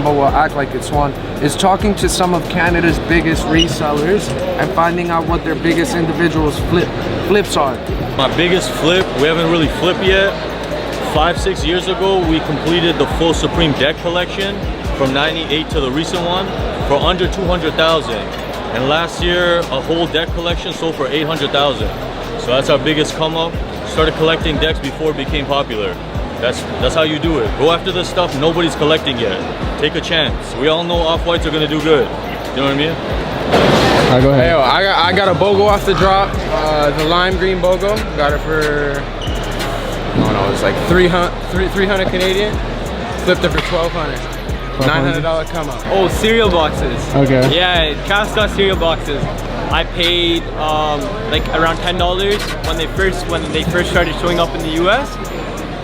but will act like it's one, is talking to some of Canada's biggest resellers and finding out what their biggest individuals flips are. My biggest flip, we haven't really flipped yet. 5-6 years ago, we completed the full Supreme deck collection from 98 to the recent one for under 200,000. And last year, a whole deck collection sold for 800,000. So that's our biggest come up. Started collecting decks before it became popular. That's how you do it. Go after the stuff nobody's collecting yet. Take a chance. We all know off-whites are gonna do good. You know what I mean? Alright, go ahead. Hey, yo, I got a BOGO off the drop. The lime green BOGO. Got it for, no, it's like 300 Canadian. Flipped it for 1,200. $900 come up. Oh, cereal boxes. Okay. Yeah, Cascade cereal boxes. I paid like around $10 when they first started showing up in the US.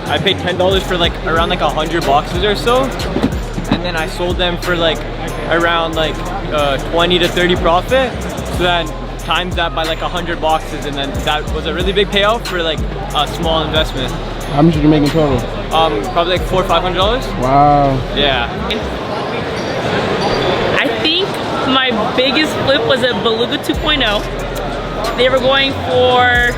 I paid $10 for like around like 100 boxes or so, and then I sold them for like around like 20 to 30 profit. So then times that by like 100 boxes, and then that was a really big payoff for like a small investment. How much did you make in total? Probably like $400 or $500. Wow. Yeah. I think my biggest flip was a Beluga 2.0. They were going for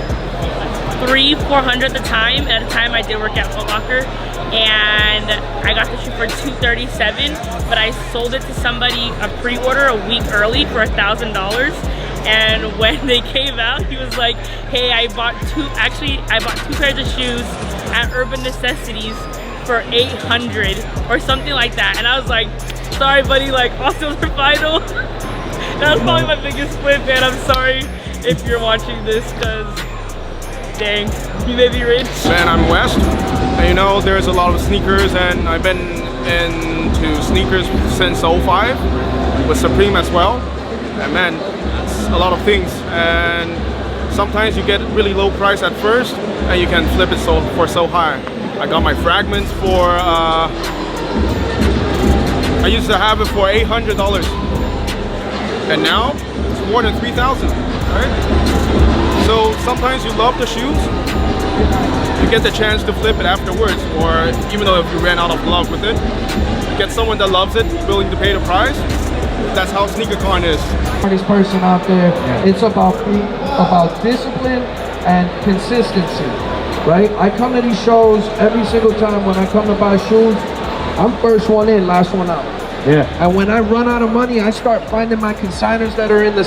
$300-400 at the time. At the time I did work at Foot Locker, and I got the shoe for $237, but I sold it to somebody a pre-order a week early for $1,000. And when they came out, he was like, hey, I bought two pairs of shoes at Urban Necessities for $800 or something like that. And I was like, sorry buddy, like also the final. That was probably my biggest flip, man. I'm sorry if you're watching this, because dang, you may be rich. Man, I'm West, and you know, there's a lot of sneakers, and I've been into sneakers since 05 with Supreme as well. And man, it's a lot of things, and sometimes you get really low price at first and you can flip it for so high. I got my fragments for I used to have it for $800, and now it's more than 3,000, right? So sometimes you love the shoes, you get the chance to flip it afterwards, or even though if you ran out of love with it, you get someone that loves it, willing to pay the price. That's how Sneakercon is. Smartest person out there. It's about discipline and consistency, right? I come to these shows every single time. When I come to buy shoes, I'm first one in, last one out. Yeah. And when I run out of money, I start finding my consigners that are in the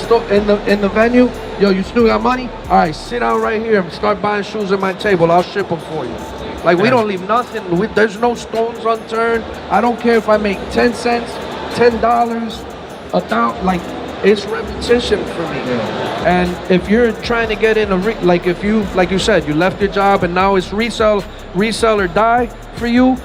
in the venue. Yo, you still got money? All right, sit down right here and start buying shoes at my table. I'll ship them for you. Like, we don't leave nothing. There's no stones unturned. I don't care if I make 10 cents, $10, $1,000. Like, it's repetition for me. And if you're trying to get in like you said, you left your job and now it's resell or die for you,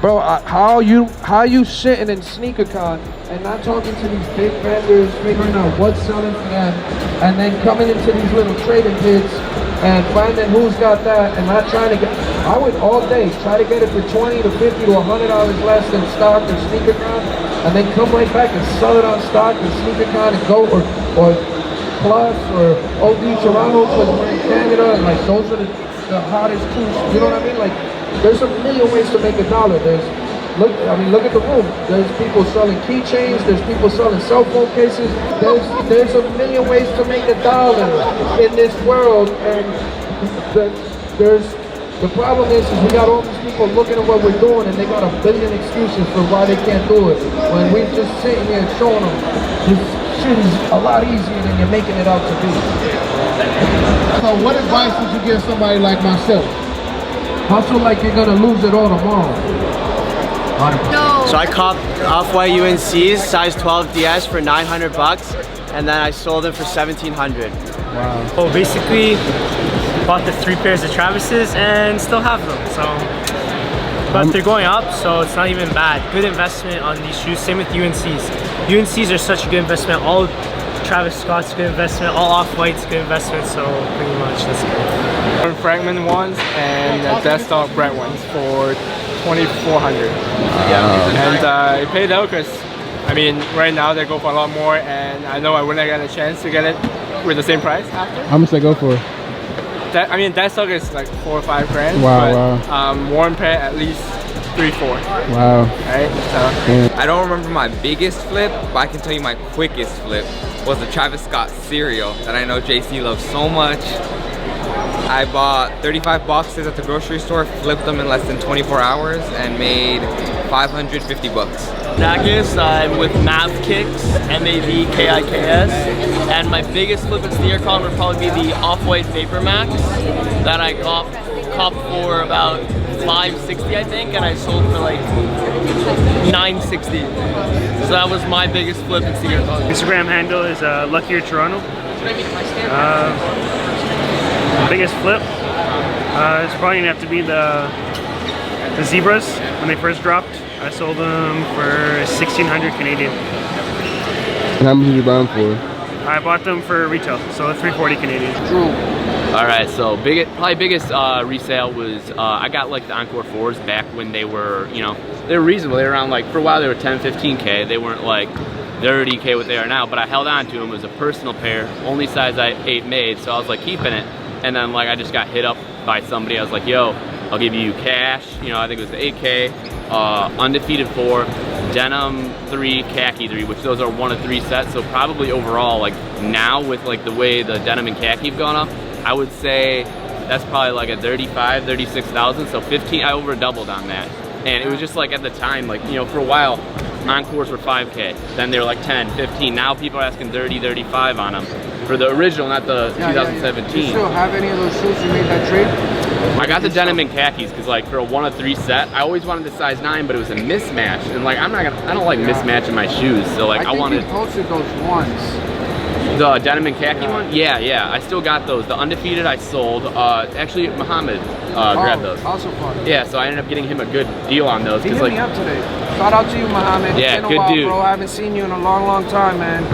bro. How you sitting in Sneakercon and not talking to these big vendors, figuring out what's selling for them, and then coming into these little trading pits and finding who's got that, and not trying to get. I would all day try to get it for $20 to $50 to $100 less than stock or Sneakercon, and then come right back and sell it on stock and Sneakercon and go or Plus or OD Toronto, because we're in Canada, and like those are the hottest tools. You know what I mean? Like, there's a million ways to make $1. Look at the room. There's people selling keychains. There's people selling cell phone cases. There's a million ways to make $1 in this world, and the problem is we got all these people looking at what we're doing, and they got a billion excuses for why they can't do it. When we're just sitting here showing them this shit is a lot easier than you're making it out to be. So what advice would you give somebody like myself? Hustle like you're gonna lose it all tomorrow. No. So I copped Off-White UNCs, size 12 DS for $900, and then I sold them for $1,700. Wow. So basically, bought the 3 pairs of Travis's and still have them. So, but they're going up, so it's not even bad. Good investment on these shoes. Same with UNCs. UNCs are such a good investment. All Travis Scott's good investment. All Off-White's good investment. So pretty much that's good. Fragment ones and desktop bread ones for $2,400. And I paid out because, I mean, right now they go for a lot more, and I know I wouldn't get a chance to get it with the same price after. How much they go for? I mean, that stock is like $4 or $5 grand. Wow, but, warm pair at least 3-4. Wow. Right? So I don't remember my biggest flip, but I can tell you my quickest flip was the Travis Scott cereal that I know JC loves so much. I bought 35 boxes at the grocery store, flipped them in less than 24 hours, and made 550 bucks. Nakis, I'm with Mav Kicks, M-A-V-K-I-K-S, and my biggest flip at Sneakercon would probably be the Off-White Vapor Max that I copped for about $560, I think, and I sold for like $960. So that was my biggest flip at Sneakercon. Instagram handle is Luckier Toronto. Biggest flip, it's probably gonna have to be the zebras when they first dropped. I sold them for 1,600 Canadian. And how much did you buy them for? I bought them for retail, so 340 Canadian. All right, so probably biggest resale was I got like the Encore 4s back when they were, you know, they were reasonable. They were around like, for a while they were 10, 15K. They weren't like 30K what they are now, but I held on to them. It was a personal pair, only size 8 made, so I was like keeping it. And then like I just got hit up by somebody. I was like, yo, I'll give you cash. You know, I think it was the 8K, undefeated 4, denim 3, khaki 3, which those are 1 of 3 sets. So probably overall, like now with like the way the denim and khaki have gone up, I would say that's probably like a 35, 36,000. So 15, I over doubled on that. And it was just like at the time, like, you know, for a while, Encores were 5K. Then they were like 10, 15. Now people are asking 30, 35 on them. For the original, not the 2017. You still have any of those shoes you made that trade? I got the denim and khakis because like for a 1 of 3 set, I always wanted the size 9, but it was a mismatch. And like I don't like mismatching my shoes. So like I wanted. You posted those ones. The denim and khaki one? Yeah. I still got those. The undefeated I sold. Actually, Muhammad grabbed those. Also fun. Yeah, so I ended up getting him a good deal on those. He hit like, me up today. Shout out to you, Muhammad. Yeah, it's been a good while, dude. Bro, I haven't seen you in a long time, man.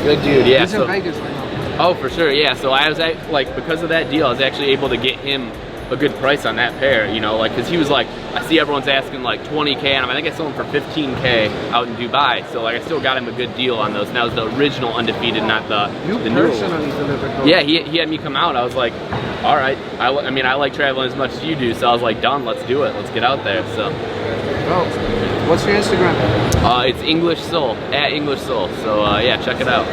Good dude, yeah. He's in Vegas right now. Oh, for sure, yeah. So I was like, because of that deal, I was actually able to get him a good price on that pair, you know, like, because he was like, I see everyone's asking like 20K on him. I think I sold him for 15K out in Dubai. So like I still got him a good deal on those. And that was the original undefeated, not the newer personally delivered those. Yeah, he had me come out. I was like, all right. I mean, I like traveling as much as you do. So I was like, done, let's do it. Let's get out there. So. Oh, what's your Instagram? It's English Soul, @English Soul. So yeah, check it out.